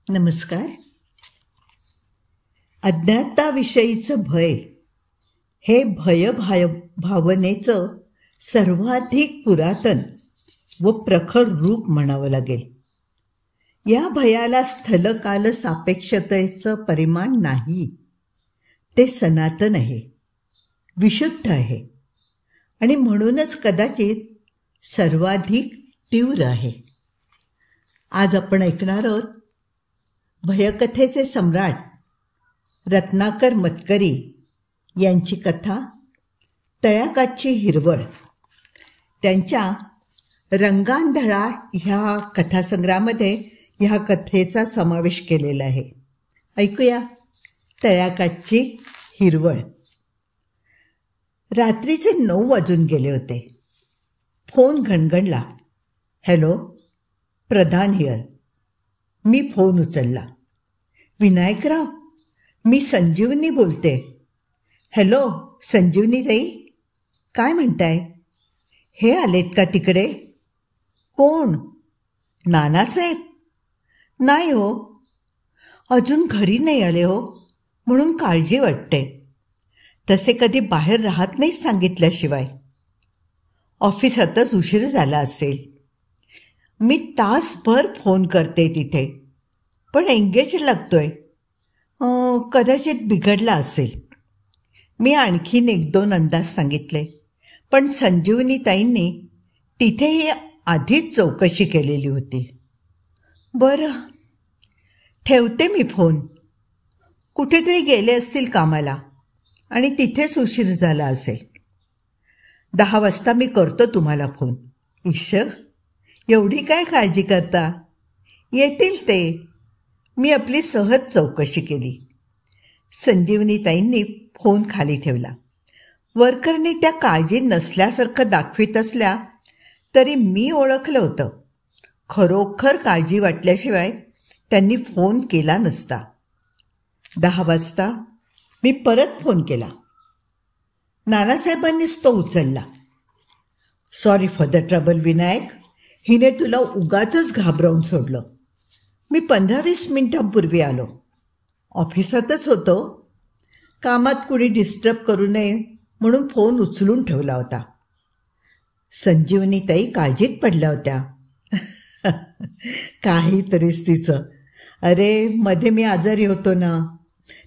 नमस्कार. अज्ञाताविषयीचं भय हे भावनेचं सर्वाधिक पुरातन व प्रखर रूप म्हणावं लागेल. या भयाला स्थलकाल सापेक्षतेचं परिमाण नाही. ते सनातन आहे, विशुद्ध आहे आणि म्हणूनच कदाचित सर्वाधिक तीव्र आहे. आज आपण ऐकणार आहोत भयकथेचे सम्राट रत्नाकर मतकरी यांची कथा तळ्याकाठची हिरवळ. त्यांच्या रंगांधळा ह्या कथासंग्रहामध्ये ह्या कथेचा समावेश केलेला आहे. ऐकूया तळ्याकाठची हिरवळ. रात्रीचे 9 वाजून गेले होते. फोन घणघणला. Hello, Pradhan here. मी फोन उचलला. विनायकराव, मी संजीवनी बोलते. हॅलो संजीवनी ताई, काय म्हणताय? हे आलेत का तिकडे? कोण? नानासाहेब? नाही हो, अजून घरी नाही आले हो, म्हणून काळजी वाटते. तसे कधी बाहेर राहत नाही सांगितल्याशिवाय. ऑफिसातच उशीर झाला असेल. मी तासभर फोन करते तिथे, पण एंगेज लागतोय. कदाचित बिघडला असेल. मी आणखीन 1-2 अंदाज सांगितले, पण संजीवनी ताईंनी तिथेही आधीच चौकशी केलेली होती. बरं, ठेवते मी फोन. कुठेतरी गेले असतील कामाला आणि तिथेच उशीर झाला असेल. 10 वाजता मी करतो तुम्हाला फोन. ईश्वर, एवढी काय काळजी करता? येतील ते. मी आपली सहज चौकशी केली. संजीवनीताईंनी फोन खाली ठेवला. वर्करने त्या काळजी नसल्यासारखं दाखवित असल्या तरी मी ओळखलं होतं. खरोखर काळजी वाटल्याशिवाय त्यांनी फोन केला नसता. 10 वाजता मी परत फोन केला. नानासाहेबांनीच तो उचलला. Sorry for the trouble Vinayak. हिने तुला उगाचच घाबरवून सोडलं. मी 15-20 मिनिटांपूर्वी आलो. ऑफिसातच होतो. कामात कुणी डिस्टर्ब करू नये म्हणून फोन उचलून ठेवला होता. संजीवनीताई काळजीत पडल्या होत्या. काहीतरीच तिचं. अरे, मध्ये मी आजारी होतो ना,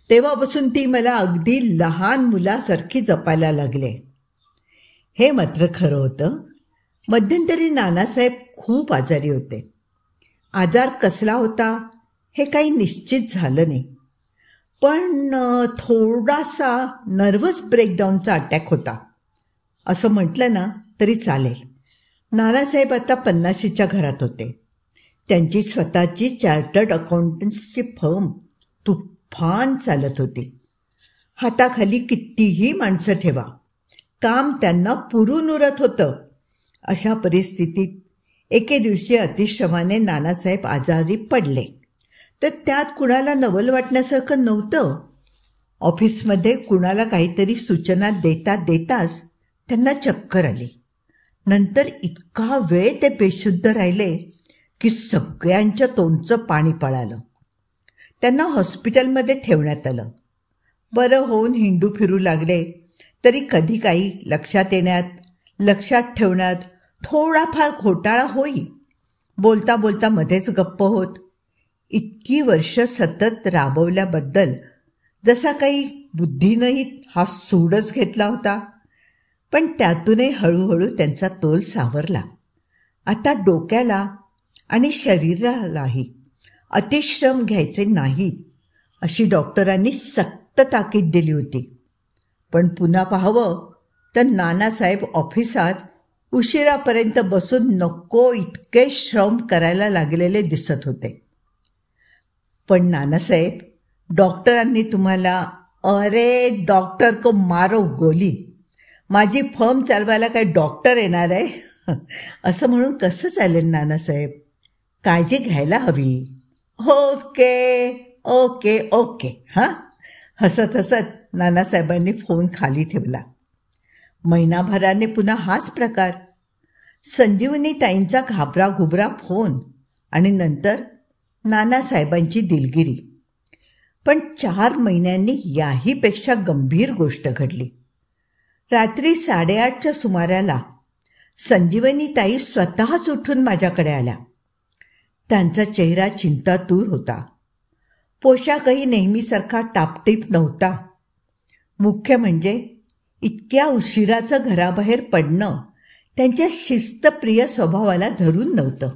तेव्हापासून ती मला अगदी लहान मुलासारखी जपायला लागले. हे मात्र खरं होतं. मध्यंतरी नानासाहेब खूप आजारी होते. आजार कसला होता हे काही निश्चित झालं नाही, पण थोडासा नर्व्हस ब्रेकडाऊनचा अटॅक होता असं म्हटलं ना तरी चालेल. नानासाहेब आता 50च्या घरात होते. त्यांची स्वतःची चार्टर्ड अकाउंटन्सची फर्म तुफान चालत होती. हाताखाली कितीही माणसं ठेवा, काम त्यांना पुरून उरत होतं. अशा परिस्थितीत एके दिवशी अतिश्रमाने नानासाहेब आजारी पडले. तर त्यात कुणाला नवल वाटण्यासारखं नव्हतं. ऑफिसमध्ये कुणाला काहीतरी सूचना देताच त्यांना चक्कर आली. नंतर इतका वेळ ते बेशुद्ध राहिले की सगळ्यांच्या तोंडचं पाणी पळालं. त्यांना हॉस्पिटलमध्ये ठेवण्यात आलं. बरं होऊन हिंडू फिरू लागले तरी कधी काही लक्षात ठेवण्यात थोडाफार घोटाळा होई. बोलता बोलता मध्येच गप्प होत. इतकी वर्ष सतत राबवल्याबद्दल जसा काही बुद्धीनंही हा सूडच घेतला होता. पण त्यातूनही हळूहळू त्यांचा तोल सावरला. आता डोक्याला आणि शरीरालाही अतिश्रम घ्यायचे नाहीत अशी डॉक्टरांनी सक्त ताकीद दिली होती. पण पुन्हा पाहावं तर नानासाहेब ऑफिसात उशिरापर्यंत बसून नको इतके श्रम करायला लागलेले दिसत होते. पण नानासाहेब, डॉक्टरांनी तुम्हाला, अरे डॉक्टर को मारो गोली, माझी फर्म चालवायला काय डॉक्टर येणार आहे असं म्हणून कसं चालेल नानासाहेब? काळजी घ्यायला हवी. Okay okay okay. हां, हसत हसत नानासाहेबांनी फोन खाली ठेवला. महिनाभराने पुन्हा हाच प्रकार. संजीवनी ताईंचा घाबराघुबरा फोन आणि नंतर नानासाहेबांची दिलगिरी. पण 4 महिन्यांनी याहीपेक्षा गंभीर गोष्ट घडली. रात्री 8:30च्या सुमाराला संजीवनीताई स्वतःच उठून माझ्याकडे आल्या. त्यांचा चेहरा चिंतातूर होता. पोशाखही नेहमीसारखा टापटीप नव्हता. मुख्य म्हणजे इतक्या उशिराचं घराबाहेर पडणं त्यांच्या शिस्तप्रिय स्वभावाला धरून नव्हतं.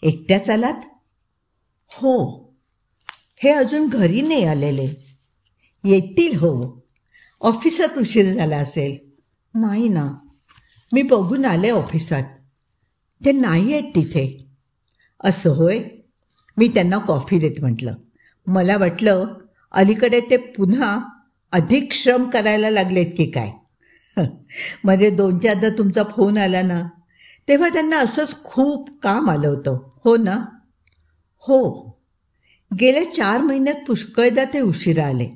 एकट्याच आलात? हो. हे अजून घरी नाही आलेले. येतील हो. ऑफिसात उशीर झाला असेल. नाही ना, मी बघून आले ऑफिसात. ते नाही आहेत तिथे. असं होय. मी त्यांना कॉफी देत म्हटलं. मला वाटलं अलीकडे ते पुन्हा अधिक श्रम करायला लागलेत की काय. मध्ये 2-4दा तुमचा फोन आला ना, तेव्हा त्यांना असंच खूप काम आलं होतं. हो ना? हो. गेल्या 4 महिन्यात पुष्कळदा ते उशिरा आले.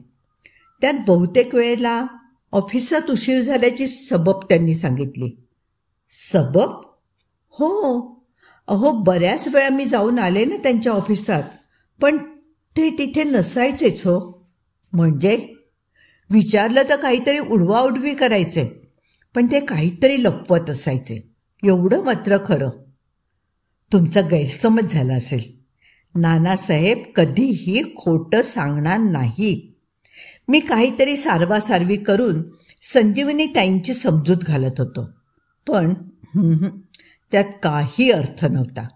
त्यात बहुतेक वेळेला ऑफिसात उशीर झाल्याची सबब त्यांनी सांगितली. सबब? हो. अहो, बऱ्याच वेळा मी जाऊन आले ना त्यांच्या ऑफिसात, पण ते तिथे नसायचेच हो. म्हणजे विचारलं तर काहीतरी उडवाउडवी करायचे, पण ते काहीतरी लपवत असायचे. एवढं मात्र खरं. तुमचा गैरसमज झाला असेल. नानासाहेब कधीही खोटं सांगणार नाहीत. मी काहीतरी सारवासारवी करून संजीवनीताईंची समजूत घालत होतो, पण त्यात काही अर्थ नव्हता.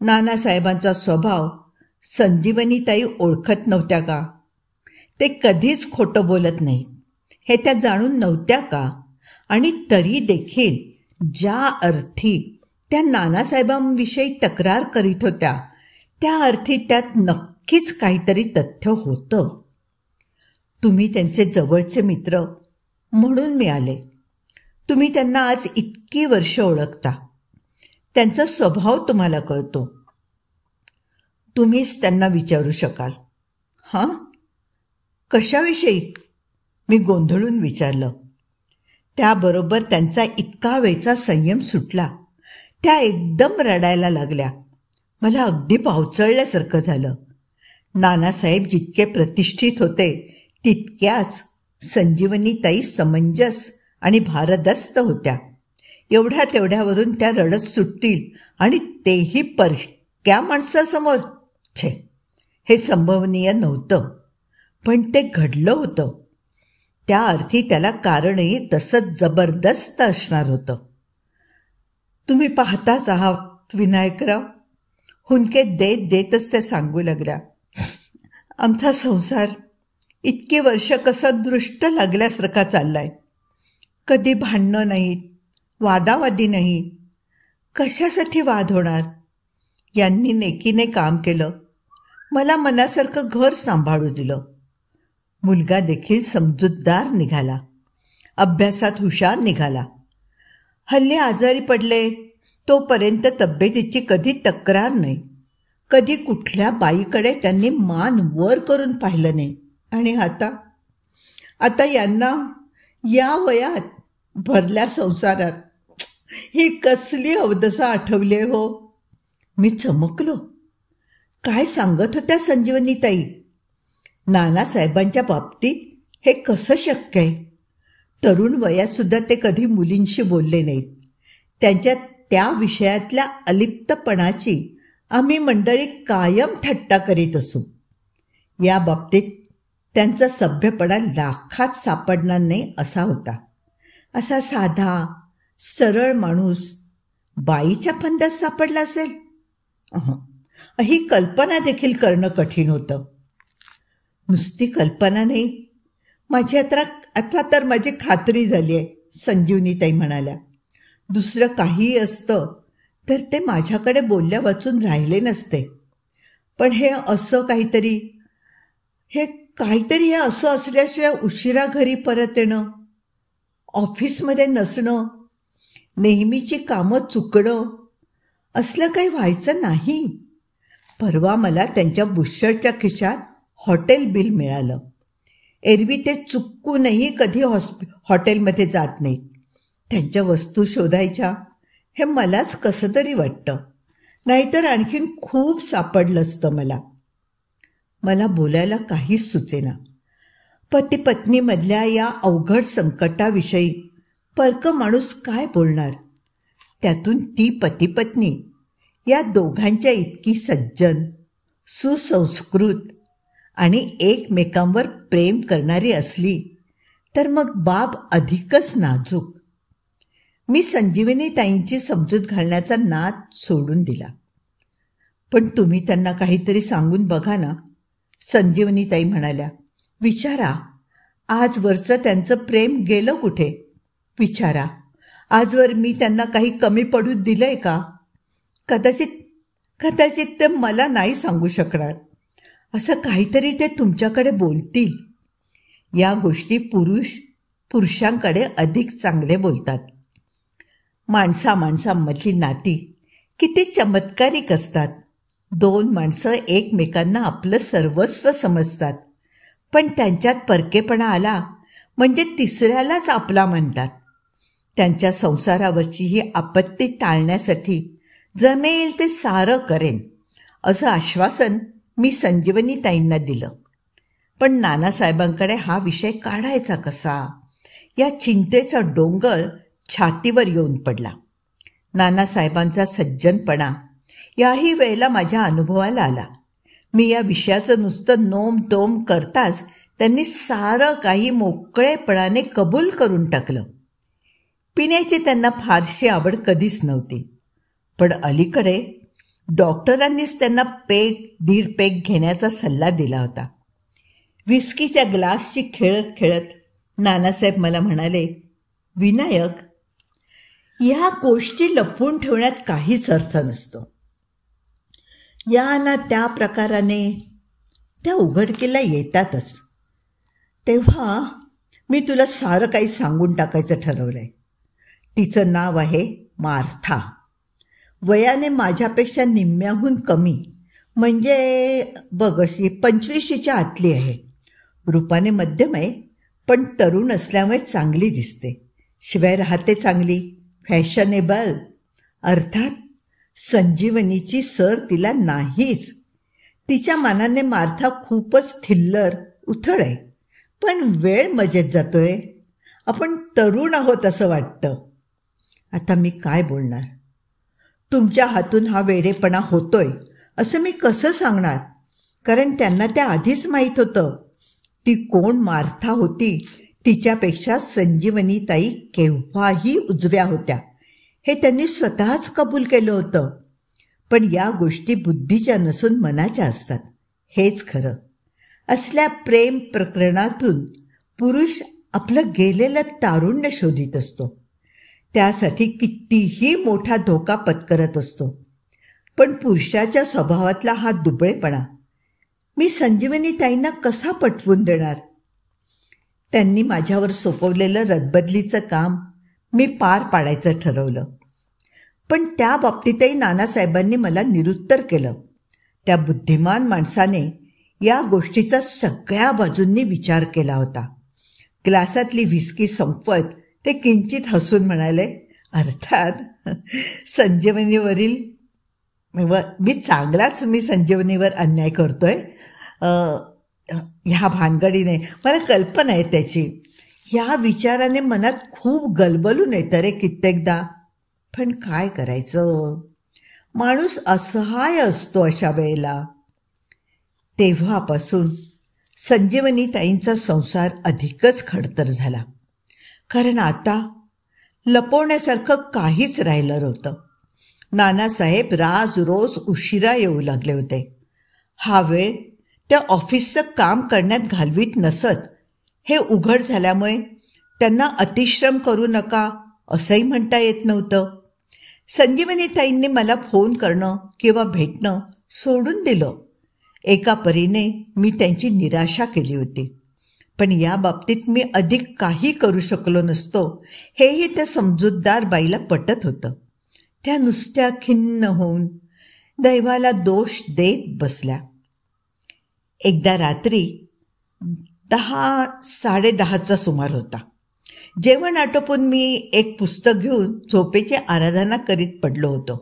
नानासाहेबांचा स्वभाव संजीवनीताई ओळखत नव्हत्या का? ते कधीच खोटं बोलत नाहीत हे त्या जाणून नव्हत्या का? आणि तरी देखील ज्या अर्थी त्या नानासाहेबांविषयी तक्रार करीत होत्या, त्या अर्थी त्यात नक्कीच काहीतरी तथ्य होतं. तुम्ही त्यांचे जवळचे मित्र म्हणून मी आले. तुम्ही त्यांना आज इतकी वर्ष ओळखता. त्यांचा स्वभाव तुम्हाला कळतो. तुम्हीच त्यांना विचारू शकाल. हां? कशाविषयी? मी गोंधळून विचारलं. त्याबरोबर त्यांचा इतका वेळचा संयम सुटला. त्या एकदम रडायला लागल्या. मला अगदी पावचळल्यासारखं झालं. नानासाहेब जितके प्रतिष्ठित होते तितक्याच संजीवनीताई समंजस आणि भारदस्त होत्या. एवढ्या तेवढ्यावरून त्या रडत सुटतील आणि तेही परक्या माणसासमोर? छे, हे संभवनीय नव्हतं. पण ते घडलं होतं. त्या अर्थी त्याला कारणही तसंच जबरदस्त असणार होतं. तुम्ही पाहताच आहात विनायकराव, हुंदके देत देतच त्या सांगू लागल्या. आमचा संसार इतकी वर्ष कसा दृष्ट लागल्यासारखा चाललाय. कधी भांडणं नाहीत, वादावादी नाही. कशासाठी वाद होणार? यांनी नेकीने काम केलं. मला मनासारखं घर सांभाळू दिलं. मुलगा देखील समजूतदार निघाला. अभ्यासात हुशार निघाला. हल्ली आजारी पडले तोपर्यंत तब्येतीची कधी तक्रार नाही. कधी कुठल्या बाईकडे त्यांनी मान वर करून पाहिलं नाही. आणि आता यांना या वयात, भरल्या संसारात ही कसली अवदसा आठवली हो. मी चमकलो. काय सांगत होत्या संजीवनीताई? नानासाहेबांच्या बाबतीत हे कसं शक्य आहे? तरुण वयातसुद्धा ते कधी मुलींशी बोलले नाहीत. त्यांच्या त्या विषयातल्या अलिप्तपणाची आम्ही मंडळी कायम थट्टा करीत असू. या बाबतीत त्यांचा सभ्यपणा लाखात सापडणार नाही असा होता. असा साधा सरळ माणूस बाईच्या फंद्यात सापडला असेल? ही कल्पना देखील करणं कठीण होतं. नुसती कल्पना नाही, माझी आता तर माझी खात्री झाली आहे, संजीवनीताई म्हणाल्या. दुसरं काहीही असतं तर ते माझ्याकडे बोलल्या वाचून राहिले नसते. पण हे काहीतरी असं असल्याशिवाय उशिरा घरी परत येणं, ऑफिसमध्ये नसणं, नेहमीची कामं चुकणं, असलं काही व्हायचं नाही. परवा मला त्यांच्या बुशर्टच्या खिशात हॉटेल बिल मिळालं. एरवी ते चुकूनही कधी हॉटेलमध्ये जात नाहीत. त्यांच्या वस्तू शोधायच्या हे मलाच कसं तरी वाटतं. नाहीतर आणखीन खूप सापडलं असतं मला. मला बोलायला काहीच सुचेना. पती पत्नीमधल्या या अवघड संकटाविषयी परकं माणूस काय बोलणार. त्यातून ती पती पत्नी या दोघांच्या इतकी सज्जन, सुसंस्कृत आणि एकमेकांवर प्रेम करणारी असली तर मग बाब अधिकच नाजूक. मी संजीवनी ताईंची समजूत घालण्याचा नाद सोडून दिला. पण तुम्ही त्यांना काहीतरी सांगून बघा ना, संजीवनी ताई म्हणाल्या. विचारा, आजवरचं त्यांचं प्रेम गेलं कुठे? विचारा, आजवर मी त्यांना काही कमी पडू दिलंय का? कदाचित ते मला नाही सांगू शकणार. असं काहीतरी ते तुमच्याकडे बोलतील. या गोष्टी पुरुषांकडे अधिक चांगले बोलतात. माणसामधली नाती किती चमत्कारिक असतात. दोन माणसं एकमेकांना आपलं सर्वस्व समजतात, पण त्यांच्यात परकेपणा आला म्हणजे तिसऱ्यालाच आपला म्हणतात. त्यांच्या संसारावरची ही आपत्ती टाळण्यासाठी जमेल ते सारं करेन असं आश्वासन मी संजीवनी ताईंना दिलं. पण नानासाहेबांकडे हा विषय काढायचा कसा, या चिंतेचा डोंगर छातीवर येऊन पडला. नानासाहेबांचा सज्जनपणा याही वेळेला माझ्या अनुभवाला आला. मी या विषयाचं नुसतं नोम करताच त्यांनी सारं काही मोकळेपणाने कबूल करून टाकलं. पिण्याची त्यांना फारशी आवड कधीच नव्हती, पण अलीकडे डॉक्टरांनीच त्यांना दीड पेग घेण्याचा सल्ला दिला होता. विस्कीच्या ग्लासची खेळत खेळत नानासाहेब मला म्हणाले, विनायक, या गोष्टी लपवून ठेवण्यात काहीच अर्थ नसतो. या ना त्या प्रकाराने त्या उघडकीला येतातच. तेव्हा मी तुला सारं काही सांगून टाकायचं ठरवलंय. तिचं नाव आहे मार्था. वयाने माझ्यापेक्षा निम्म्याहून कमी, म्हणजे बघ अशी 25च्या आतली आहे. रूपाने मध्यम आहे, पण तरुण असल्यामुळे चांगली दिसते. शिवाय राहते चांगली, फॅशनेबल. अर्थात संजीवनीची सर तिला नाहीच. तिच्या मानाने मार्था खूपच थिल्लर, उथळ आहे. पण वेळ मजेत जातोय. आपण तरुण आहोत असं वाटतं. आता मी काय बोलणार? तुमच्या हातून हा वेडेपणा होतोय असं मी कसं सांगणार? कारण त्यांना त्या आधीच माहीत होतं. ती कोण मार्था होती तिच्यापेक्षा संजीवनीताई केव्हाही उजव्या होत्या हे त्यांनी स्वतःच कबूल केलं होतं. पण या गोष्टी बुद्धीच्या नसून मनाच्या असतात, हेच खरं. असल्या प्रेम प्रकरणातून पुरुष आपलं गेलेलं तारुण्य शोधित असतो. त्यासाठी कितीही मोठा धोका पत्करत असतो. पण पुरुषाच्या स्वभावातला हा दुबळेपणा मी संजीवनीताईंना कसा पटवून देणार? त्यांनी माझ्यावर सोपवलेलं रदबदलीचं काम मी पार पाडायचं ठरवलं. पण त्या बाबतीतही नानासाहेबांनी मला निरुत्तर केलं. त्या बुद्धिमान माणसाने या गोष्टीचा सगळ्या बाजूंनी विचार केला होता. ग्लासातली व्हिस्की संपवत ते किंचित हसून म्हणाले, अर्थात संजीवनीवरील मी संजीवनीवर अन्याय करतोय ह्या भानगडीने मला कल्पना आहे त्याची. ह्या विचाराने मनात खूप गलबलून येतं रे कित्येकदा. पण काय करायचं, माणूस असहाय असतो अशा वेळेला. तेव्हापासून संजीवनीताईंचा संसार अधिकच खडतर झाला. कारण आता लपवण्यासारखं काहीच राहिलं नव्हतं. नानासाहेब रोज उशिरा येऊ लागले होते. हा वेळ त्या ऑफिसचं काम करण्यात घालवीत नसत. हे उघड झाल्यामुळे त्यांना अतिश्रम करू नका असंही म्हणता येत नव्हतं. संजीवनीताईंनी मला फोन करणं किंवा भेटणं सोडून दिलं. एका परीने मी त्यांची निराशा केली होती. पण या बाबतीत मी अधिक काही करू शकलो नसतो हेही त्या समजूतदार बाईला पटत होतं. त्या नुसत्या खिन्न होऊन दैवाला दोष देत बसल्या. एकदा रात्री 10-10:30चा सुमार होता. जेवण आटोपून मी एक पुस्तक घेऊन झोपेची आराधना करीत पडलो होतो.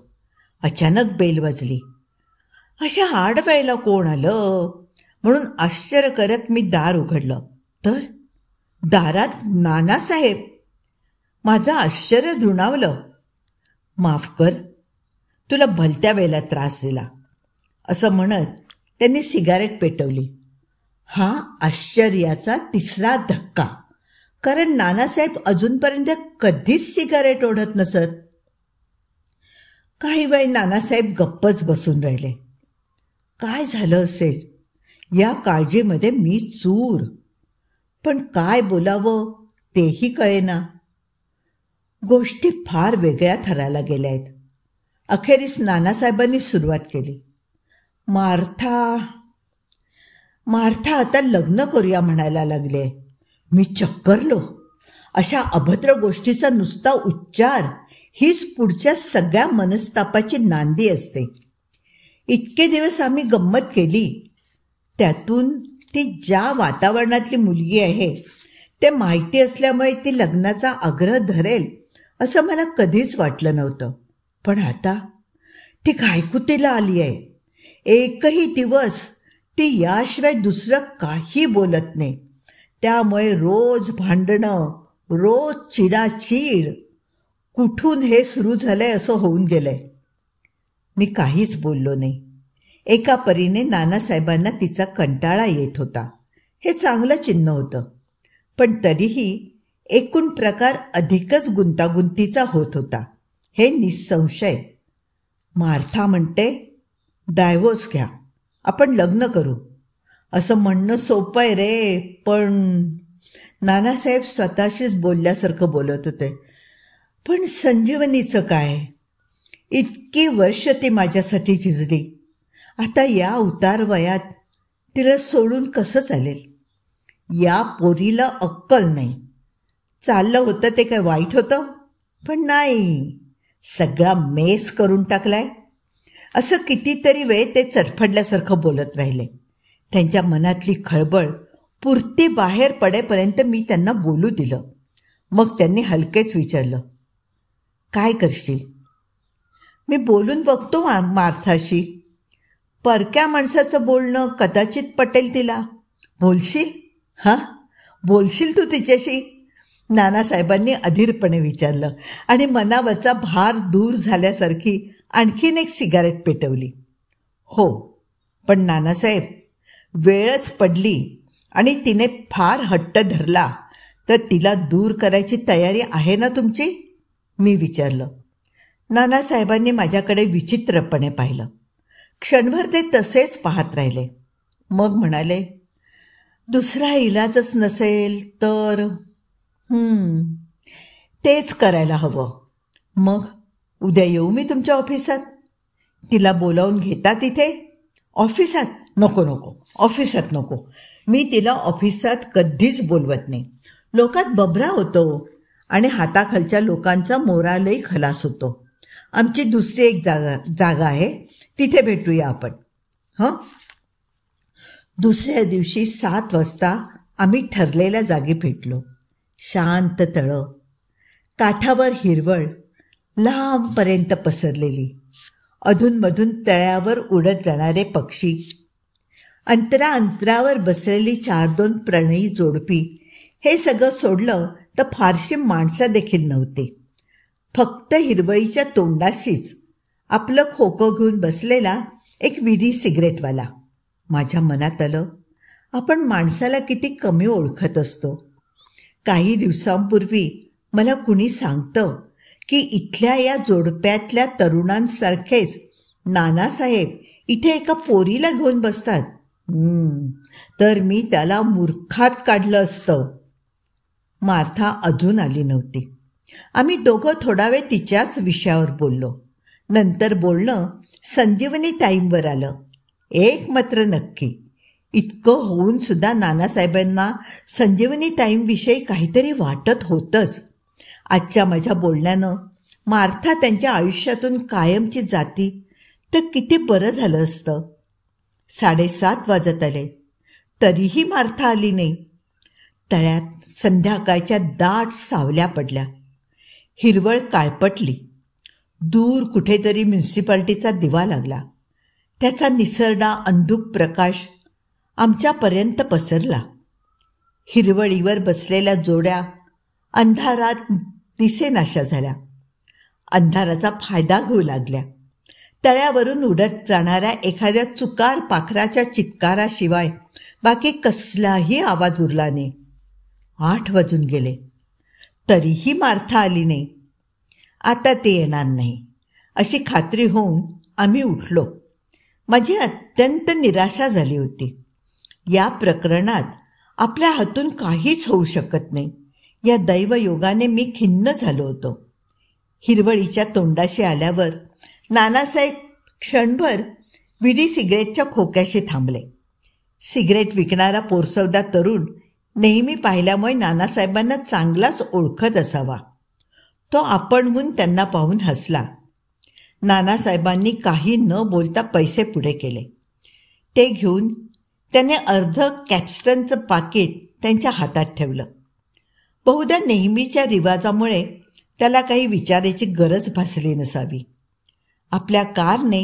अचानक बेल वाजली. अशा आडवेळेला कोण आलं म्हणून आश्चर्य करत मी दार उघडलं तर दारात नानासाहेब. माझं आश्चर्य धुणावलं. माफ कर, तुला भलत्या वेळेला त्रास दिला, असं म्हणत त्यांनी सिगारेट पेटवली. हा आश्चर्याचा तिसरा धक्का, कारण नानासाहेब अजूनपर्यंत कधीच सिगारेट ओढत नसत. काही वेळ नानासाहेब गप्पच बसून राहिले. काय झालं असेल या काळजीमध्ये मी चूर, पण काय बोलावं तेही कळेना. गोष्टी फार वेगळ्या थराला गेल्या आहेत. अखेरीस नानासाहेबांनी सुरुवात केली. मार्था आता लग्न करूया म्हणायला लागले. मी चक्करलो. अशा अभद्र गोष्टीचा नुसता उच्चार हीच पुढच्या सगळ्या मनस्तापाची नांदी असते. इतके दिवस आम्ही गंमत केली, त्यातून ती ज्या वातावरणातली मुलगी आहे ते माहिती असल्यामुळे ती लग्नाचा आग्रह धरेल असं मला कधीच वाटलं नव्हतं. पण आता ती घायकुतीला आली आहे. एकही दिवस ती याशिवाय दुसरं काही बोलत नाही. त्यामुळे रोज भांडणं, रोज चिडाचीड. कुठून हे सुरू झालंय असं होऊन गेलंय. मी काहीच बोललो नाही. एका परीने नानासाहेबांना तिचा कंटाळा येत होता. हे चांगलं चिन्ह होतं. पण तरीही एकूण प्रकार अधिकच गुंतागुंतीचा होत होता, हे निसंशय. मार्था म्हणते डायव्होर्स घ्या, आपण लग्न करू. असं म्हणणं सोपं आहे रे, पण नानासाहेब स्वतःशीच बोलल्यासारखं बोलत होते. पण संजीवनीचं काय? इतकी वर्ष ती माझ्यासाठी झिजली. आता या उतार वयात तिला सोडून कसं चालेल? या पोरीला अक्कल नाही. चाललं होतं ते काय वाईट होतं? पण नाही, सगळा मेस करून टाकलाय. असं कितीतरी वेळ ते चटफडल्यासारखं बोलत राहिले. त्यांच्या मनातली खळबळ पुरती बाहेर पडेपर्यंत मी त्यांना बोलू दिलं. मग त्यांनी हलकेच विचारलं, काय करशील? मी बोलून बघतो मार्थाशी. परक्या माणसाचं बोलणं कदाचित पटेल तिला. बोलशील? हां, बोलशील तू तिच्याशी? नानासाहेबांनी अधीरपणे विचारलं आणि मनावरचा भार दूर झाल्यासारखी आणखीन एक सिगारेट पेटवली. हो, पण नानासाहेब, वेळच पडली आणि तिने फार हट्ट धरला तर तिला दूर करायची तयारी आहे ना तुमची? मी विचारलं. नानासाहेबांनी माझ्याकडे विचित्रपणे पाहिलं. क्षणभर ते तसेच पाहत राहिले. मग म्हणाले, दुसरा इलाजच नसेल तर तेच करायला हवं. मग उद्या येऊ मी तुमच्या ऑफिसात? तिला बोलावून घेता तिथे? ऑफिसात? नको, ऑफिसात नको. मी तिला ऑफिसात कधीच बोलवत नाही. लोकात बभरा होतो आणि हाताखालच्या लोकांचा मोरालही खलास होतो. आमची दुसरी एक जागा आहे, तिथे भेटूया आपण. हं. दुसऱ्या दिवशी 7 वाजता आम्ही ठरलेल्या जागी भेटलो. शांत तळं, काठावर हिरवळ लांबपर्यंत पसरलेली, अधूनमधून तळ्यावर उडत जाणारे पक्षी, अंतरावर बसलेली 4-2 प्रणयी जोडपी. हे सगळं सोडलं तर फारशी माणसं देखील नव्हती. फक्त हिरवळीच्या तोंडाशीच आपलं खोकं घेऊन बसलेला एक विडी सिगरेटवाला. माझ्या मनात आलं, आपण माणसाला किती कमी ओळखत असतो. काही दिवसांपूर्वी मला कुणी सांगतं की इथल्या या जोडप्यातल्या तरुणांसारखेच नानासाहेब इथे एका पोरीला घेऊन बसतात. तर मी त्याला मूर्खात काढलं असतं. मार्था अजून आली नव्हती. आम्ही दोघं थोडा वेळ तिच्याच विषयावर बोललो. नंतर बोलणं संजीवनी ताईंवर आलं. एक मात्र नक्की, इतकं होऊन सुद्धा नानासाहेबांना संजीवनी ताईंविषयी काहीतरी वाटत होतंच. आजच्या माझ्या बोलण्यानं मार्था त्यांच्या आयुष्यातून कायमची जाती तर किती बरं झालं असतं. 7:30 वाजत आले तरीही मार्था आली नाही. तळ्यात संध्याकाळच्या दाट सावल्या पडल्या. हिरवळ काळपटली. दूर कुठेतरी म्युन्सिपाल्टीचा दिवा लागला. त्याचा निसरडा अंधुक प्रकाश आमच्यापर्यंत पसरला. हिरवळीवर बसलेल्या जोड्या अंधारात दिसेनाशा झाल्या. अंधाराचा फायदा घेऊ लागल्या. तळ्यावरून उडत जाणाऱ्या एखाद्या चुकार पाखराच्या चित्काराशिवाय बाकी कसलाही आवाज उरला नाही. 8 वाजून गेले तरीही मार्था आली नाही. आता ते येणार नाही अशी खात्री होऊन आम्ही उठलो. माझी अत्यंत निराशा झाली होती. या प्रकरणात आपल्या हातून काहीच होऊ शकत नाही या दैवयोगाने मी खिन्न झालो होतो. हिरवळीच्या तोंडाशी आल्यावर नानासाहेब क्षणभर विडी सिगरेटच्या खोक्याशी थांबले. सिगरेट विकणारा पोरसवदा तरुण नेहमी पाहिल्यामुळे नानासाहेबांना चांगलाच ओळखत असावा. तो आपण म्हणून त्यांना पाहून हसला. नानासाहेबांनी काही न बोलता पैसे पुढे केले. ते घेऊन त्याने अर्ध कॅप्स्टनचं पाकीट त्यांच्या हातात ठेवलं. बहुधा नेहमीच्या रिवाजामुळे त्याला काही विचारायची गरज भासली नसावी. आपल्या कारने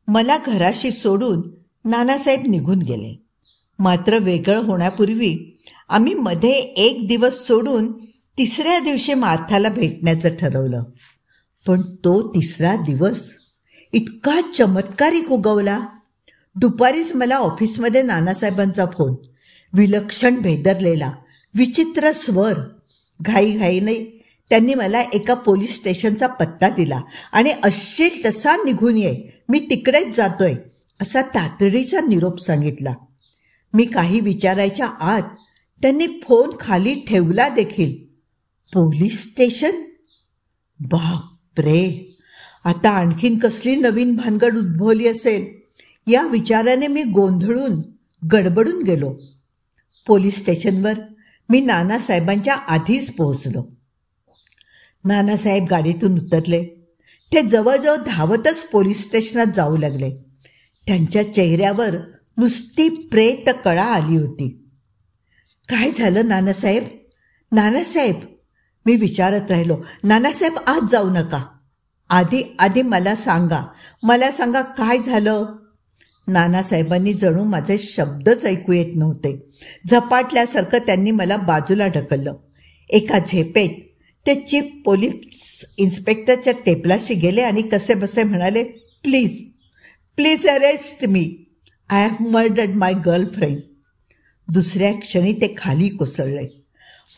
मला घराशी सोडून नानासाहेब निघून गेले. मात्र वेगळं होण्यापूर्वी आम्ही मध्ये 1 दिवस सोडून 3ऱ्या दिवशी मार्थाला भेटण्याचं ठरवलं. पण तो 3रा दिवस इतका चमत्कारिक उगवला. दुपारीच मला ऑफिसमध्ये नानासाहेबांचा फोन. विलक्षण भेदरलेला, विचित्र स्वर. घाईघाईने त्यांनी मला एका पोलीस स्टेशनचा पत्ता दिला आणि अशील तसा निघून ये, मी तिकडेच जातोय असा तातडीचा निरोप सांगितला. मी काही विचारायच्या आत त्यांनी फोन खाली ठेवला देखील. Police station? बापरे, आता आणखीन कसली नवीन भानगड उद्भवली असेल या विचाराने मी गोंधळून गडबडून गेलो. पोलीस स्टेशनवर मी नानासाहेबांच्या आधीच पोहोचलो. नानासाहेब गाडीतून उतरले. ते जवळजवळ धावतच पोलीस स्टेशनात जाऊ लागले. त्यांच्या चेहऱ्यावर नुसती प्रेत कळा आली होती. काय झालं नानासाहेब? नानासाहेब, मी विचारत राहिलो. नानासाहेब, आज जाऊ नका. आधी मला सांगा काय झालं? नानासाहेबांनी जणू माझे शब्दच ऐकू येत नव्हते. झपाटल्यासारखं त्यांनी मला बाजूला ढकललं. एका झेपेत ते चीफ पोलीस इन्स्पेक्टरच्या टेबलाशी गेले आणि कसे बसे म्हणाले, please arrest me. I have murdered my girlfriend. दुसऱ्या क्षणी ते खाली कोसळले.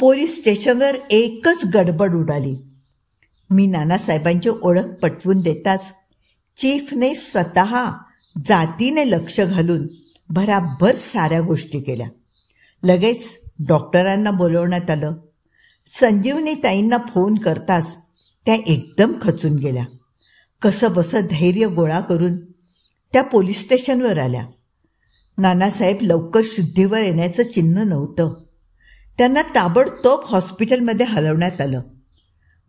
पोलीस स्टेशनवर एकच गडबड उडाली. मी नानासाहेबांची ओळख पटवून देताच चीफने स्वतः जातीने लक्ष घालून भराभर साऱ्या गोष्टी केल्या. लगेच डॉक्टरांना बोलवण्यात आलं. संजीवनीताईंना फोन करताच त्या एकदम खचून गेल्या. कसं बसं धैर्य गोळा करून त्या पोलीस स्टेशनवर आल्या. नानासाहेब लवकर शुद्धीवर येण्याचं चिन्ह नव्हतं. त्यांना ताबडतोब हॉस्पिटलमध्ये हलवण्यात आलं.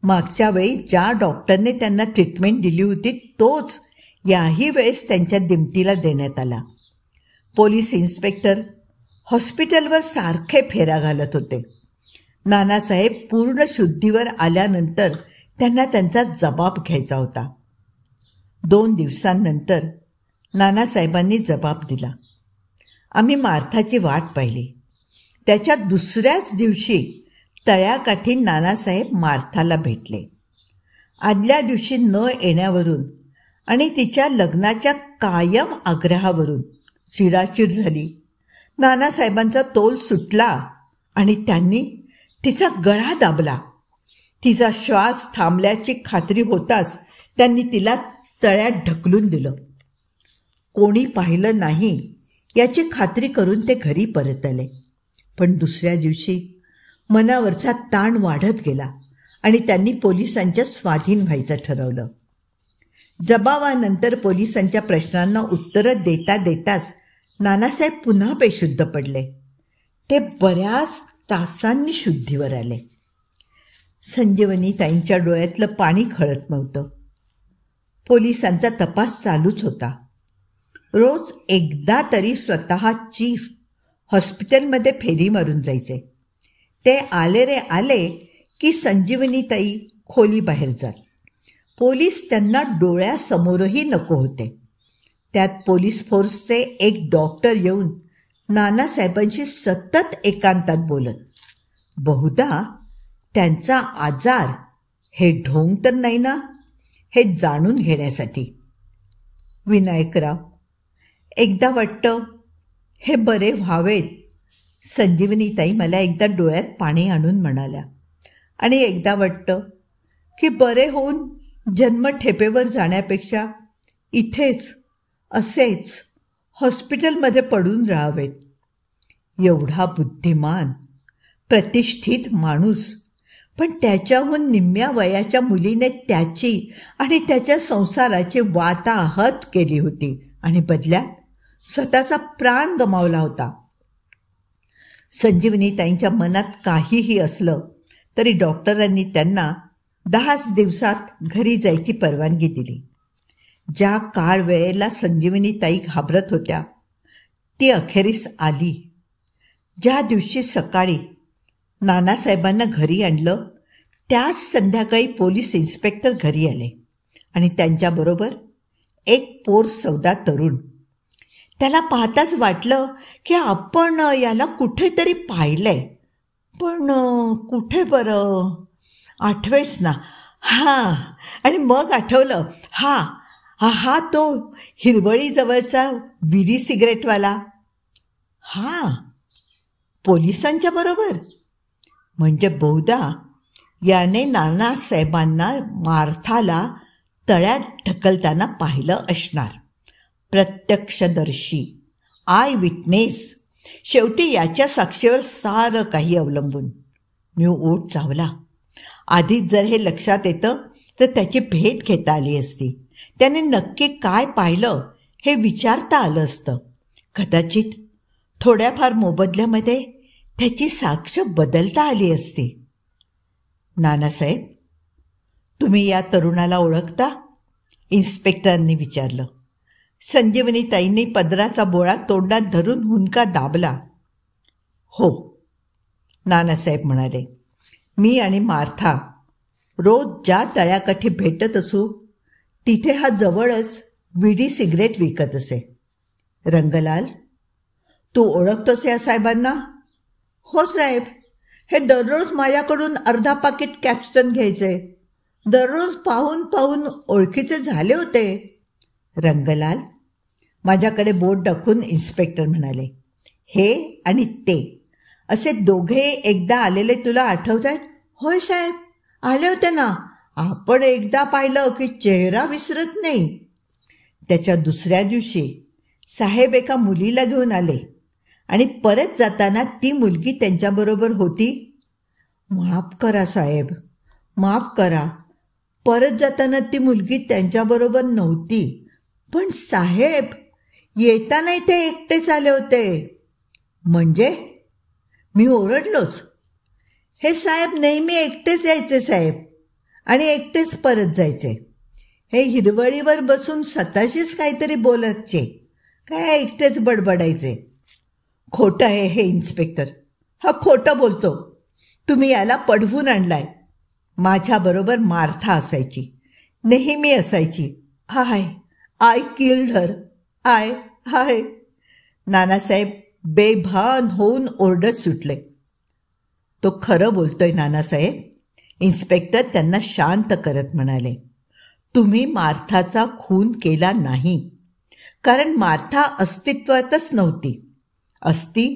मागच्या वेळी ज्या डॉक्टरने त्यांना ट्रीटमेंट दिली होती तोच याही वेळेस त्यांच्या दिमतीला देण्यात आला. पोलीस इन्स्पेक्टर हॉस्पिटलवर सारखे फेऱ्या घालत होते. नानासाहेब पूर्ण शुद्धीवर आल्यानंतर त्यांना त्यांचा जबाब घ्यायचा होता. 2 दिवसांनंतर नानासाहेबांनी जबाब दिला. आम्ही मार्थाची वाट पाहिली. त्याच्या दुसऱ्याच दिवशी तळ्याकाठी नानासाहेब मार्थाला भेटले. आदल्या दिवशी न येण्यावरून आणि तिच्या लग्नाच्या कायम आग्रहावरून चिडाचिड झाली. नानासाहेबांचा तोल सुटला आणि त्यांनी तिचा गळा दाबला. तिचा श्वास थांबल्याची खात्री होताच त्यांनी तिला तळ्यात ढकलून दिलं. कोणी पाहिलं नाही याची खात्री करून ते घरी परत आले. पण दुसऱ्या दिवशी मनावरचा ताण वाढत गेला आणि त्यांनी पोलिसांच्या स्वाधीन व्हायचं ठरवलं. जबाबानंतर पोलिसांच्या प्रश्नांना उत्तरं देताच नानासाहेब पुन्हा बेशुद्ध पडले. ते बऱ्याच तासांनी शुद्धीवर आले. संजीवनीताईंच्या डोळ्यातलं पाणी खळत नव्हतं. पोलिसांचा तपास चालूच होता. रोज एकदा तरी स्वतः चीफ हॉस्पिटलमध्ये फेरी मारून जायचे. ते आले की संजीवनीताई खोली बाहेर जात. पोलीस त्यांना डोळ्यासमोरही नको होते. त्यात पोलीस फोर्सचे एक डॉक्टर येऊन नानासाहेबांशी सतत एकांतात बोलत. बहुधा त्यांचा आजार हे ढोंग तर नाही ना, हे जाणून घेण्यासाठी. विनायकराव, एकदा वाटतं हे बरे व्हावेत, संजीवनीताई मला एकदा डोळ्यात पाणी आणून म्हणाल्या. आणि एकदा वाटतं की बरे होऊन जन्मठेपेवर जाण्यापेक्षा इथेच असेच हॉस्पिटलमध्ये पडून राहावेत. एवढा बुद्धिमान प्रतिष्ठित माणूस, पण त्याच्याहून निम्म्या वयाच्या मुलीने त्याची आणि त्याच्या संसाराची वाताहत केली होती आणि बदल्यात स्वतःचा प्राण गमावला होता. संजीवनीताईंच्या मनात काहीही असलं तरी डॉक्टरांनी त्यांना 10 दिवसात घरी जायची परवानगी दिली. ज्या काळ वेळेला संजीवनीताई घाबरत होत्या ती अखेरीस आली. ज्या दिवशी सकाळी नानासाहेबांना घरी आणलं त्याच संध्याकाळी पोलीस इन्स्पेक्टर घरी आले आणि त्यांच्याबरोबर एक पोरसौदा तरुण. त्याला पाहताच वाटलं की आपण याला कुठेतरी पाहिलंय, पण कुठे बरं आठवेच ना. हां, आणि मग आठवलं, हा तो हिरवळीजवळचा विडी सिगरेटवाला. हां, पोलिसांच्या बरोबर. म्हणजे बहुधा याने नानासाहेबांना मार्थाला तळ्यात ढकलताना पाहिलं असणार. प्रत्यक्षदर्शी, आय विटनेस. शेवटी याच्या साक्षीवर सारं काही अवलंबून. मी ओठ चावला. आधीच जर हे लक्षात येतं तर त्याची भेट घेता आली असती. त्याने नक्की काय पाहिलं हे विचारता आलं असतं. कदाचित थोड्याफार मोबदल्यामध्ये त्याची साक्ष बदलता आली असती. नानासाहेब, तुम्ही या तरुणाला ओळखता? इन्स्पेक्टरांनी विचारलं. संजीवनीताईंनी पदराचा बोळा तोंडात धरून हुंदका दाबला. हो, नानासाहेब म्हणाले. मी आणि मार्था रोज ज्या तळ्याकाठी भेटत असू तिथे हा जवळच विडी सिगरेट विकत असे. रंगलाल, तू ओळखतोस या साहेबांना? हो साहेब, हे दररोज माझ्याकडून अर्धा पाकिट कॅप्स्टन घ्यायचे. दररोज पाहून पाहून ओळखीचे झाले होते. रंगलाल, माझ्याकडे बोट दाखवून इन्स्पेक्टर म्हणाले. हे आणि ते असे दोघे एकदा आलेले तुला आठवत आहेत? होय साहेब, आले होते ना. आपण एकदा पाहिलं की चेहरा विसरत नाही. त्याच्या दुसऱ्या दिवशी साहेब एका मुलीला घेऊन आले आणि परत जाताना ती मुलगी त्यांच्याबरोबर होती. माफ करा साहेब, माफ करा. परत जाताना ती मुलगी त्यांच्याबरोबर नव्हती. पण साहेब, येताना ते एकटेच आले होते. म्हणजे? मी ओरडलोच. हे साहेब नेहमी एकटेच यायचे साहेब, आणि एकटेच परत जायचे. हे हिरवळीवर बसून स्वतःशीच काहीतरी बोलायचे, काय एकटेच बडबडायचे. खोटं आहे हे इन्स्पेक्टर, हा खोटं बोलतो. तुम्ही याला पडवून आणलाय. माझ्याबरोबर मार्था असायची, नेहमी असायची. I killed her. I. Nanasaheb बेभान होऊन ओरडत सुटले. तो खरं बोलतोय नानासाहेब, इन्स्पेक्टर त्यांना शांत करत म्हणाले. तुम्ही मार्थाचा खून केला नाही, कारण मार्था अस्तित्वातच नव्हती. असती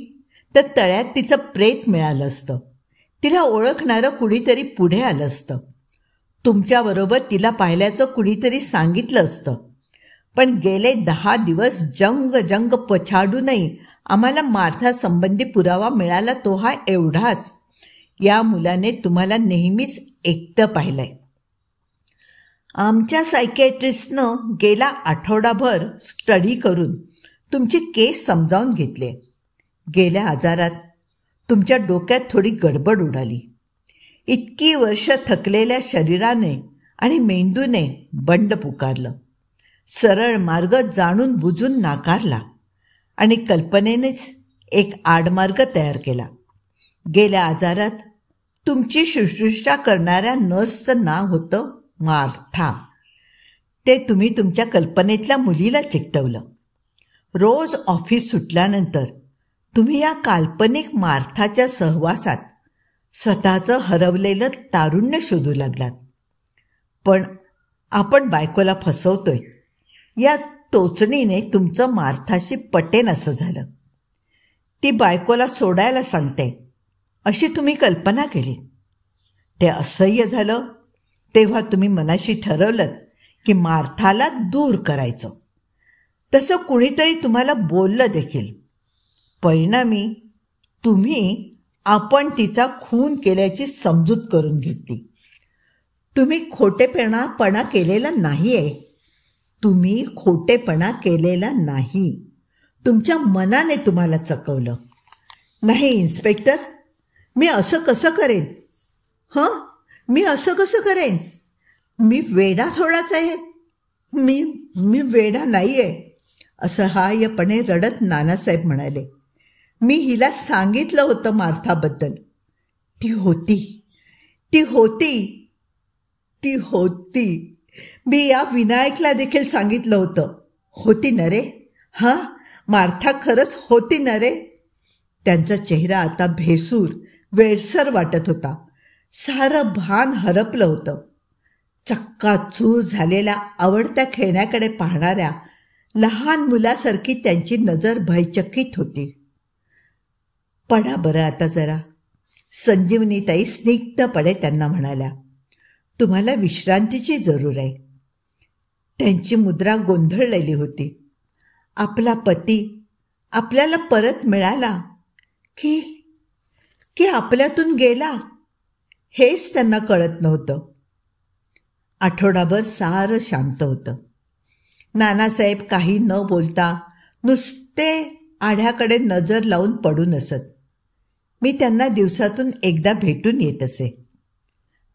तर तळ्यात तिचं प्रेत मिळालं असतं. तिला ओळखणारं कुणीतरी पुढे आलं असतं. तुमच्याबरोबर तिला पाहिल्याचं कुणीतरी सांगितलं असतं. पण गेले 10 दिवस जंग पछाडूनही आम्हाला मार्था संबंधी पुरावा मिळाला तो हा एवढाच. या मुलाने तुम्हाला नेहमीच एकटं पाहिलंय. आमच्या सायकियाट्रिस्टनं गेला आठवडाभर स्टडी करून तुमची केस समजावून घेतली. गेल्या आजारात तुमच्या डोक्यात थोडी गडबड उडाली. इतकी वर्ष थकलेल्या शरीराने आणि मेंदूने बंड पुकारलं. सरळ मार्ग जाणून बुजून नाकारला आणि कल्पनेनेच एक आडमार्ग तयार केला. गेल्या आजारात तुमची शुश्रूषा करणाऱ्या नर्सचं नाव होतं मार्था. ते तुम्ही तुमच्या कल्पनेतल्या मुलीला चिकटवलं. रोज ऑफिस सुटल्यानंतर तुम्ही या काल्पनिक मार्थाच्या सहवासात स्वतःचं हरवलेलं तारुण्य शोधू लागलात. पण आपण बायकोला फसवतोय या टोचणीने तुमचं मार्थाशी पटेन असं झालं. ती बायकोला सोडायला सांगते अशी तुम्ही कल्पना केली. ते असह्य झालं तेव्हा तुम्ही मनाशी ठरवलं की मार्थाला दूर करायचं. तसं कुणीतरी तुम्हाला बोललं देखील. परिणामी तुम्ही आपण तिचा खून केल्याची समजूत करून घेतली. तुम्ही खोटेपणा केलेला नाही आहे. तुम्ही खोटेपणा केलेला नाही. तुमच्या मनाने तुम्हाला चकवलं. नाही इन्स्पेक्टर, मी असं कसं करेन? मी असं कसं करेन? मी वेडा थोडाच आहे. मी वेडा नाही आहे, असहाय्यपणे रडत नानासाहेब म्हणाले. मी हिला सांगितलं होतं मार्थाबद्दल. ती होती. मी या विनायकला देखील सांगितलं होतं. होती ना रे? मार्था खरंच होती ना रे? त्यांचा चेहरा आता भेसूर वेडसर वाटत होता. सारं भान हरपलं होतं. चक्काचूर झालेल्या आवडत्या खेळण्याकडे पाहणाऱ्या लहान मुलासारखी त्यांची नजर भयचकित होती. पडा बरं आता जरा, संजीवनीताई स्निग्धपणे त्यांना म्हणाल्या. तुम्हाला विश्रांतीची जरूर आहे. त्यांची मुद्रा गोंधळलेली होती. आपला पती आपल्याला परत मिळाला की आपल्यातून गेला हेच त्यांना कळत नव्हतं. आठवडाभर सारं शांत होतं. नानासाहेब काही न बोलता नुसते आढ्याकडे नजर लावून पडून असत. मी त्यांना दिवसातून एकदा भेटून येत असे.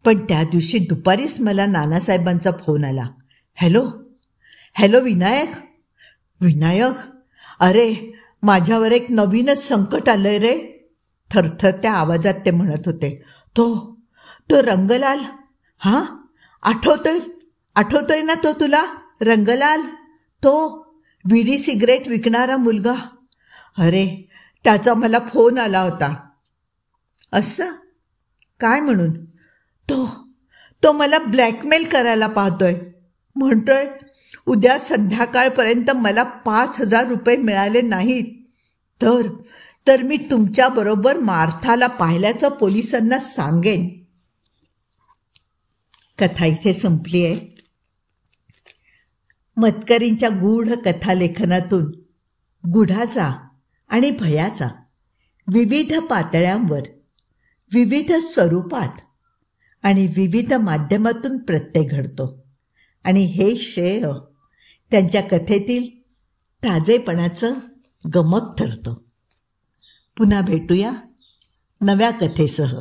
पण त्या दिवशी दुपारीच मला नानासाहेबांचा फोन आला. हॅलो विनायक. अरे माझ्यावर एक नवीनच संकट आलंय रे. थरथरत्या आवाजात ते म्हणत होते. तो रंगलाल. आठवतोय ना तो तुला? रंगलाल, तो विडी सिगरेट विकणारा मुलगा. अरे त्याचा मला फोन आला होता. असं काय म्हणून? तो मला ब्लॅकमेल करायला पाहतोय. म्हणतोय उद्या संध्याकाळपर्यंत मला 5,000 रुपये मिळाले नाहीत तर मी तुमच्याबरोबर मार्थाला पाहिल्याचं पोलिसांना सांगेन. कथा इथे संपली आहे. मतकरींच्या गूढ कथालेखनातून गुढाचा आणि भयाचा विविध पातळ्यांवर, विविध स्वरूपात आणि विविध माध्यमातून प्रत्यय घडतो. आणि हे श्रेय त्यांच्या कथेतील ताजेपणाचं गमक ठरतं. पुन्हा भेटूया नव्या कथेसह.